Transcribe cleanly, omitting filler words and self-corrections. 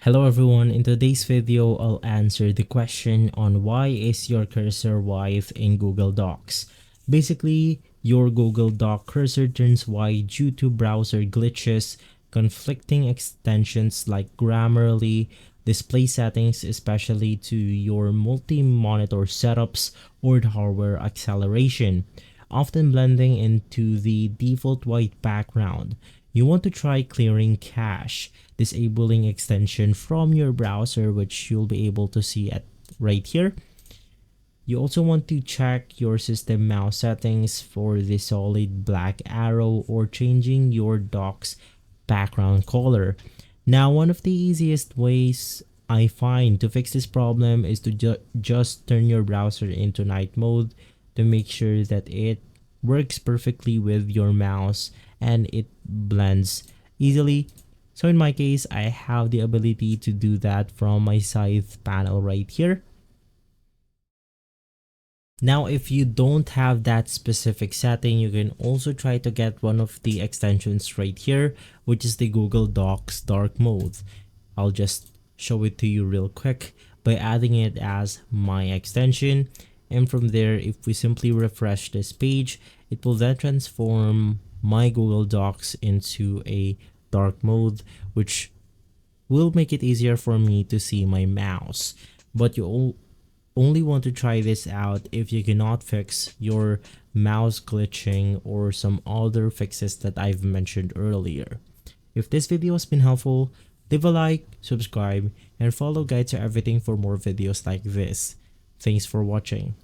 Hello everyone, in today's video I'll answer the question on why is your cursor white in Google Docs. Basically, your Google Doc cursor turns white due to browser glitches, conflicting extensions like Grammarly, display settings especially to your multi-monitor setups, or the hardware acceleration, often blending into the default white background. You want to try clearing cache, disabling extension from your browser, which you'll be able to see at right here. You also want to check your system mouse settings for the solid black arrow or changing your doc's background color. Now, one of the easiest ways I find to fix this problem is to just turn your browser into night mode to make sure that it works perfectly with your mouse and it blends easily. So in my case, I have the ability to do that from my side panel right here. Now, if you don't have that specific setting, you can also try to get one of the extensions right here, which is the Google Docs dark mode. I'll just show it to you real quick by adding it as my extension. And from there, if we simply refresh this page, it will then transform my Google Docs into a dark mode, which will make it easier for me to see my mouse. But you only want to try this out if you cannot fix your mouse glitching or some other fixes that I've mentioned earlier. If this video has been helpful, leave a like, subscribe, and follow Guide to Everything for more videos like this. Thanks for watching.